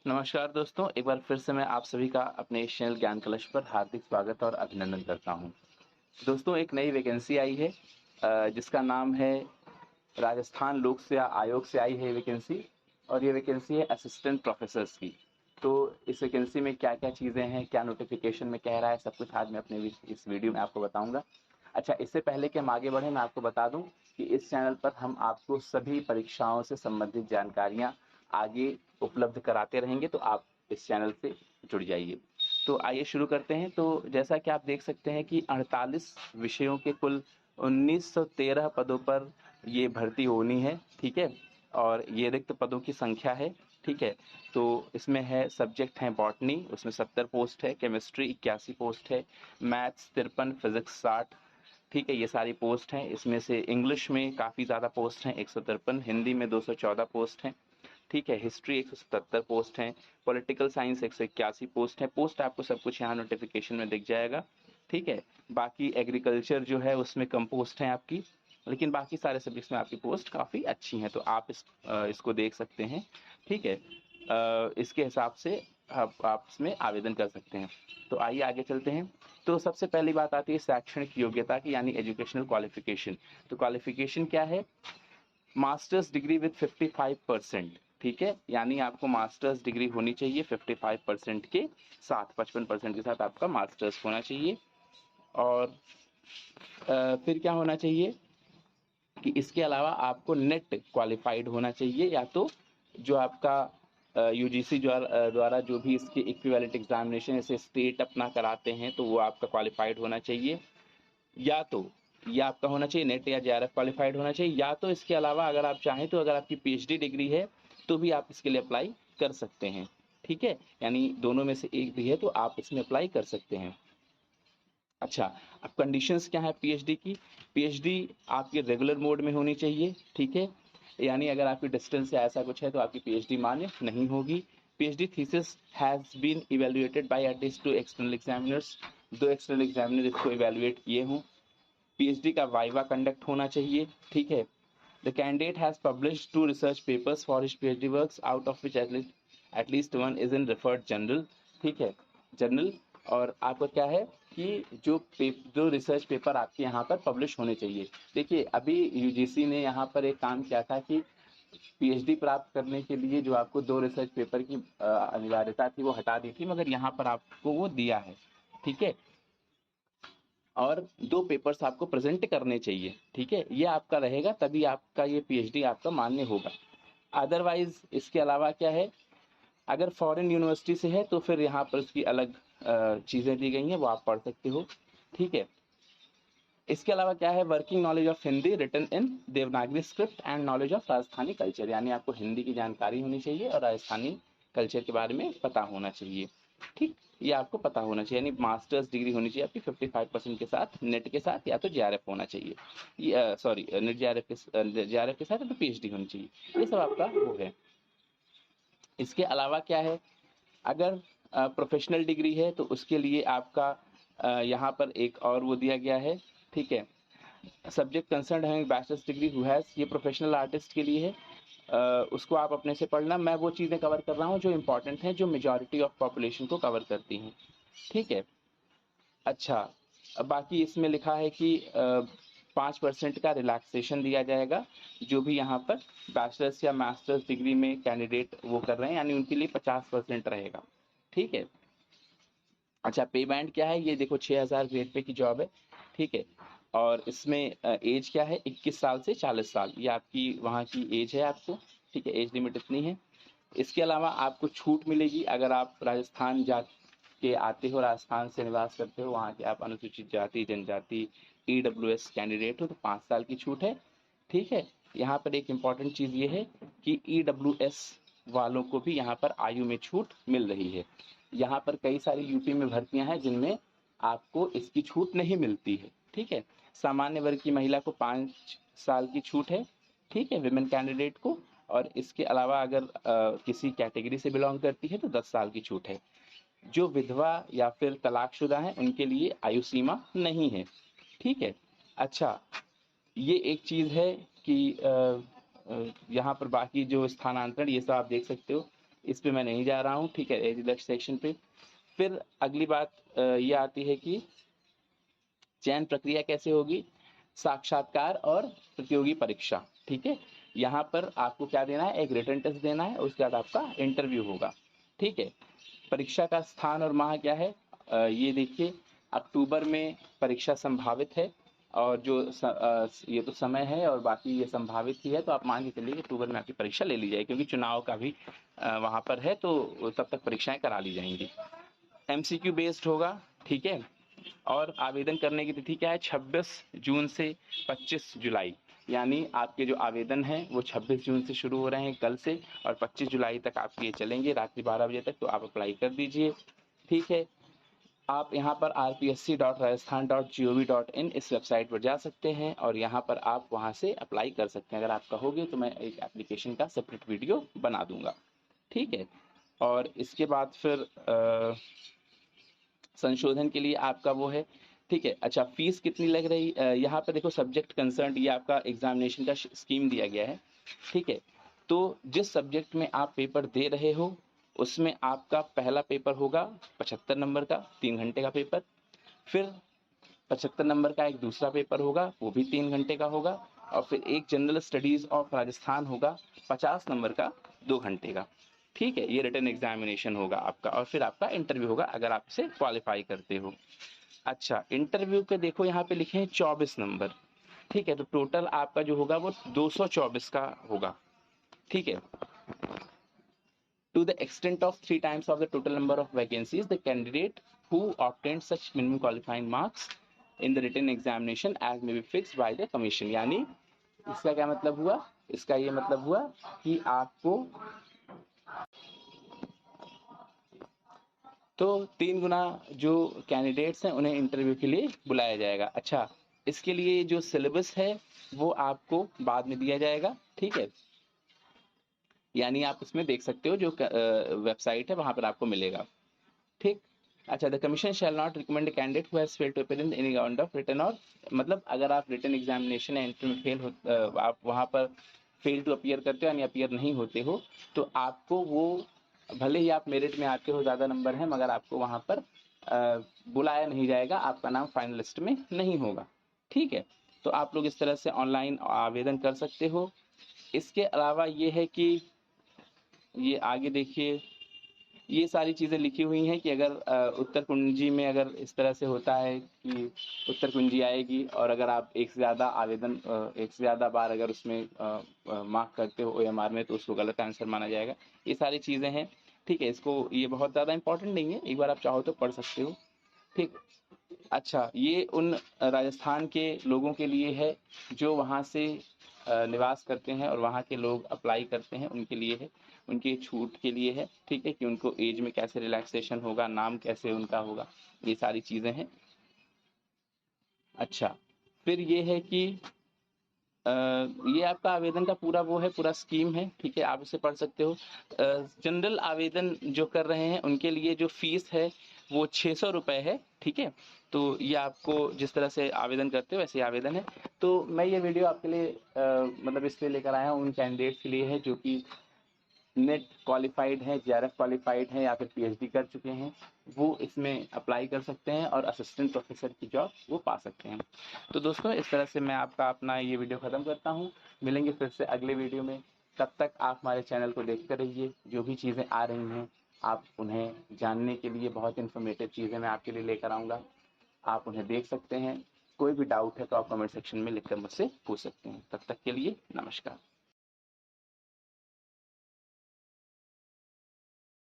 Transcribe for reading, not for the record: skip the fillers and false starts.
नमस्कार दोस्तों, एक बार फिर से मैं आप सभी का अपने इस चैनल ज्ञान कलश पर हार्दिक स्वागत और अभिनंदन करता हूं। दोस्तों, एक नई वैकेंसी आई है जिसका नाम है राजस्थान लोक सेवा आयोग से आई है वैकेंसी और ये वैकेंसी है असिस्टेंट प्रोफेसर्स की। तो इस वैकेंसी में क्या-क्या चीज़ें हैं, क्या नोटिफिकेशन में कह रहा है, सब कुछ आज मैं अपने इस वीडियो में आपको बताऊँगा। अच्छा, इससे पहले कि हम आगे बढ़ें, मैं आपको बता दूँ कि इस चैनल पर हम आपको सभी परीक्षाओं से संबंधित जानकारियाँ आगे उपलब्ध कराते रहेंगे, तो आप इस चैनल से जुड़ जाइए। तो आइए शुरू करते हैं। तो जैसा कि आप देख सकते हैं कि 48 विषयों के कुल 1913 पदों पर ये भर्ती होनी है, ठीक है? और ये रिक्त पदों की संख्या है, ठीक है? तो इसमें है सब्जेक्ट हैं बॉटनी, उसमें 70 पोस्ट है, केमिस्ट्री 81 पोस्ट है, मैथ्स 53, फिजिक्स 60, ठीक है? ये सारी पोस्ट हैं। इसमें से इंग्लिश में काफ़ी ज़्यादा पोस्ट हैं, 153, हिंदी में 214 पोस्ट हैं, ठीक है? हिस्ट्री 177 पोस्ट हैं, पॉलिटिकल साइंस 181 पोस्ट हैं। पोस्ट आपको सब कुछ यहाँ नोटिफिकेशन में दिख जाएगा, ठीक है? बाकी एग्रीकल्चर जो है उसमें कम पोस्ट हैं आपकी, लेकिन बाकी सारे सब्जेक्ट्स में आपकी पोस्ट काफ़ी अच्छी हैं, तो आप इसको देख सकते हैं, ठीक है? इसके हिसाब से आप इसमें आवेदन कर सकते हैं। तो आइए आगे चलते हैं। तो सबसे पहली बात आती है शैक्षणिक योग्यता की, यानी एजुकेशनल क्वालिफिकेशन। तो क्वालिफिकेशन क्या है? मास्टर्स डिग्री विद 55%, ठीक है? यानी आपको मास्टर्स डिग्री होनी चाहिए 55% के साथ, 55% के साथ आपका मास्टर्स होना चाहिए। और फिर क्या होना चाहिए कि इसके अलावा आपको नेट क्वालिफाइड होना चाहिए, या तो जो आपका यूजीसी द्वारा जो भी इसके इक्विवेलेंट एग्जामिनेशन जैसे स्टेट अपना कराते हैं, तो वो आपका क्वालिफाइड होना चाहिए, या तो ये आपका होना चाहिए नेट या जेआरएफ क्वालिफाइड होना चाहिए, या तो इसके अलावा अगर आप चाहें तो अगर आपकी पीएचडी डिग्री है तो भी आप इसके लिए अप्लाई कर सकते हैं, ठीक है? यानी दोनों में से एक भी है तो आप इसमें अप्लाई कर सकते हैं। अच्छा, अब कंडीशंस क्या है पीएचडी की? पीएचडी आपके रेगुलर मोड में होनी चाहिए, ठीक है? यानी अगर आपकी डिस्टेंस या ऐसा कुछ है तो आपकी पीएचडी मान्य नहीं होगी। PhD thesis has been evaluated by at least 2 external examiners, 2 external examiner इसको इवैल्यूएट किए हों। पीएचडी का वाइवा कंडक्ट होना चाहिए, ठीक है? The candidate has published 2 research papers for his PhD works, out of which at least one is in referred journal, ठीक है? जर्नल। और आपका क्या है कि जो रिसर्च पेपर आपके यहाँ पर पब्लिश होने चाहिए। देखिए, अभी यूजीसी ने यहाँ पर एक काम किया था कि पीएचडी प्राप्त करने के लिए जो आपको 2 रिसर्च पेपर की अनिवार्यता थी वो हटा दी थी, मगर यहाँ पर आपको वो दिया है, ठीक है? और 2 पेपर्स आपको प्रेजेंट करने चाहिए, ठीक है? ये आपका रहेगा, तभी आपका ये पीएचडी आपका मान्य होगा। अदरवाइज इसके अलावा क्या है, अगर फॉरेन यूनिवर्सिटी से है तो फिर यहाँ पर उसकी अलग चीज़ें दी गई हैं, वो आप पढ़ सकते हो, ठीक है? इसके अलावा क्या है, working knowledge of Hindi written in Devanagari script and knowledge of Rajasthani culture, यानी आपको हिंदी की जानकारी होनी चाहिए और राजस्थानी कल्चर के बारे में पता होना चाहिए, ठीक? ये आपको पता होना चाहिए, यानी मास्टर्स डिग्री होनी चाहिए आपकी 55% के साथ, नेट के साथ, या तो जेआरएफ होना चाहिए, ये सॉरी नेट जेआरएफ के साथ, या तो पीएचडी होनी चाहिए। ये सब आपका वो है। इसके अलावा क्या है, अगर प्रोफेशनल डिग्री है तो उसके लिए आपका यहाँ पर एक और वो दिया गया है, ठीक है? सब्जेक्ट कंसर्न है बैचलर्स डिग्री हु हैज़, ये प्रोफेशनल आर्टिस्ट के लिए है। उसको आप अपने से पढ़ना, मैं वो चीज़ें कवर कर रहा हूँ जो इंपॉर्टेंट हैं, जो मेजॉरिटी ऑफ पॉपुलेशन को कवर करती हैं, ठीक है? अच्छा, अब बाकी इसमें लिखा है कि 5% का रिलैक्सेशन दिया जाएगा, जो भी यहाँ पर बैचलर्स या मास्टर्स डिग्री में कैंडिडेट वो कर रहे हैं, यानी उनके लिए 50% रहेगा, ठीक है? अच्छा, पे बैंड क्या है, ये देखो 6000 ग्रेड पे की जॉब है, ठीक है? और इसमें एज क्या है, 21 साल से 40 साल, ये आपकी वहाँ की एज है आपको, ठीक है? एज लिमिट इतनी है। इसके अलावा आपको छूट मिलेगी अगर आप राजस्थान जा के आते हो, राजस्थान से निवास करते हो, वहाँ के आप अनुसूचित जाति जनजाति ईडब्ल्यूएस कैंडिडेट हो, तो 5 साल की छूट है, ठीक है? यहाँ पर एक इम्पॉर्टेंट चीज़ ये है कि ईडब्ल्यूएस वालों को भी यहाँ पर आयु में छूट मिल रही है। यहाँ पर कई सारी यूपी में भर्तियां हैं जिनमें आपको इसकी छूट नहीं मिलती है, ठीक है? सामान्य वर्ग की महिला को 5 साल की छूट है, ठीक है, विमेन कैंडिडेट को। और इसके अलावा अगर किसी कैटेगरी से बिलोंग करती है तो 10 साल की छूट है। जो विधवा या फिर तलाकशुदा हैं उनके लिए आयु सीमा नहीं है, ठीक है? अच्छा, ये एक चीज़ है कि यहाँ पर बाकी जो स्थानांतरण ये सब आप देख सकते हो। इस पे मैं नहीं जा रहा हूँ, ठीक है, एज रिलैक्सेशन पे। फिर अगली बात ये आती है कि चयन प्रक्रिया कैसे होगी, साक्षात्कार और प्रतियोगी परीक्षा, ठीक है। यहाँ पर आपको क्या देना है, एक रिटन टेस्ट देना है, उसके बाद आपका इंटरव्यू होगा, ठीक है। परीक्षा का स्थान और माह क्या है, ये देखिए अक्टूबर में परीक्षा संभावित है, और जो ये तो समय है और बाकी ये संभावित ही है, तो आप मान के चलिए अक्टूबर में आपकी परीक्षा ले ली जाएगी, क्योंकि चुनाव का भी वहाँ पर है, तो तब तक परीक्षाएं करा ली जाएंगी। एमसीक्यू बेस्ड होगा, ठीक है। और आवेदन करने की तिथि क्या है, 26 जून से 25 जुलाई, यानी आपके जो आवेदन हैं वो 26 जून से शुरू हो रहे हैं कल से, और 25 जुलाई तक आपके ये चलेंगे रात्रि 12 बजे तक, तो आप अप्लाई कर दीजिए, ठीक है। आप यहाँ पर rpsc.rajasthan.gov.in इस वेबसाइट पर जा सकते हैं, और यहाँ पर आप वहाँ से अप्लाई कर सकते हैं। अगर आपका हो गया तो मैं एक एप्लीकेशन का सेपरेट वीडियो बना दूंगा, ठीक है। और इसके बाद फिर संशोधन के लिए आपका वो है, ठीक है। अच्छा, फीस कितनी लग रही, यहाँ पर देखो सब्जेक्ट कंसर्न, ये आपका एग्जामिनेशन का स्कीम दिया गया है, ठीक है। तो जिस सब्जेक्ट में आप पेपर दे रहे हो उसमें आपका पहला पेपर होगा 75 नंबर का, 3 घंटे का पेपर। फिर 75 नंबर का एक दूसरा पेपर होगा, वो भी 3 घंटे का होगा। और फिर एक जनरल स्टडीज ऑफ राजस्थान होगा 50 नंबर का, 2 घंटे का, ठीक है। ये रिटन एग्जामिनेशन होगा आपका, और फिर आपका इंटरव्यू होगा अगर आप इसे क्वालिफाई करते हो। अच्छा, इंटरव्यू के देखो यहाँ पे लिखे हैं 24 नंबर, ठीक है। तो टोटल आपका जो होगा वो 224 का होगा, ठीक है। To the extent of 3 times of the total number of vacancies, the candidate who obtained such minimum qualifying marks in the written examination as may be fixed by the commission। यानी इसका क्या मतलब हुआ, इसका ये मतलब हुआ कि आपको तो 3 गुना जो कैंडिडेट्स हैं उन्हें इंटरव्यू के लिए बुलाया जाएगा। अच्छा, इसके लिए जो सिलेबस है वो आपको बाद में दिया जाएगा, ठीक है। यानी आप इसमें देख सकते हो, जो वेबसाइट है वहां पर आपको मिलेगा, ठीक। अच्छा, the commission shall not recommend candidate who has failed to appear in any round of written, और मतलब अगर आप रिटन एग्जामिनेशन या इंटरव्यू में फेल हो, आप वहां पर फेल टू अपीयर करते हो यानी अपीयर नहीं होते हो, तो आपको वो, भले ही आप मेरिट में आते हो, ज़्यादा नंबर है, मगर आपको वहां पर बुलाया नहीं जाएगा, आपका नाम फाइनल लिस्ट में नहीं होगा, ठीक है। तो आप लोग इस तरह से ऑनलाइन आवेदन कर सकते हो। इसके अलावा ये है कि ये आगे देखिए, ये सारी चीज़ें लिखी हुई हैं कि अगर उत्तर कुंजी में अगर इस तरह से होता है कि उत्तर कुंजी आएगी, और अगर आप एक से ज़्यादा बार अगर उसमें मार्क करते हो OMR में, तो उसको गलत आंसर माना जाएगा। ये सारी चीज़ें हैं, ठीक है। इसको, ये बहुत ज़्यादा इंपॉर्टेंट नहीं है, एक बार आप चाहो तो पढ़ सकते हो, ठीक। अच्छा, ये उन राजस्थान के लोगों के लिए है जो वहाँ से निवास करते हैं और वहाँ के लोग अप्लाई करते हैं, उनके लिए है, उनकी छूट के लिए है, ठीक है, कि उनको एज में कैसे रिलैक्सेशन होगा, नाम कैसे उनका होगा, ये सारी चीज़ें हैं। अच्छा, फिर ये है कि ये आपका आवेदन का पूरा वो है, पूरा स्कीम है, ठीक है, आप इसे पढ़ सकते हो। जनरल आवेदन जो कर रहे हैं उनके लिए जो फीस है वो 600 रुपये है, ठीक है। तो ये आपको जिस तरह से आवेदन करते हो वैसे आवेदन है। तो मैं ये वीडियो आपके लिए मतलब इसलिए लेकर आया हूँ, उन कैंडिडेट्स के लिए है जो कि नेट क्वालिफाइड हैं, JRF क्वालिफाइड हैं, या फिर PhD कर चुके हैं, वो इसमें अप्लाई कर सकते हैं और असिस्टेंट प्रोफेसर की जॉब वो पा सकते हैं। तो दोस्तों, इस तरह से मैं आपका अपना ये वीडियो ख़त्म करता हूँ। मिलेंगे फिर से अगले वीडियो में, तब तक आप हमारे चैनल को देखते रहिए। जो भी चीज़ें आ रही हैं आप उन्हें जानने के लिए, बहुत इन्फॉर्मेटिव चीज़ें मैं आपके लिए लेकर आऊँगा, आप उन्हें देख सकते हैं। कोई भी डाउट है तो आप कमेंट सेक्शन में लिखकर मुझसे पूछ सकते हैं। तब तक के लिए नमस्कार।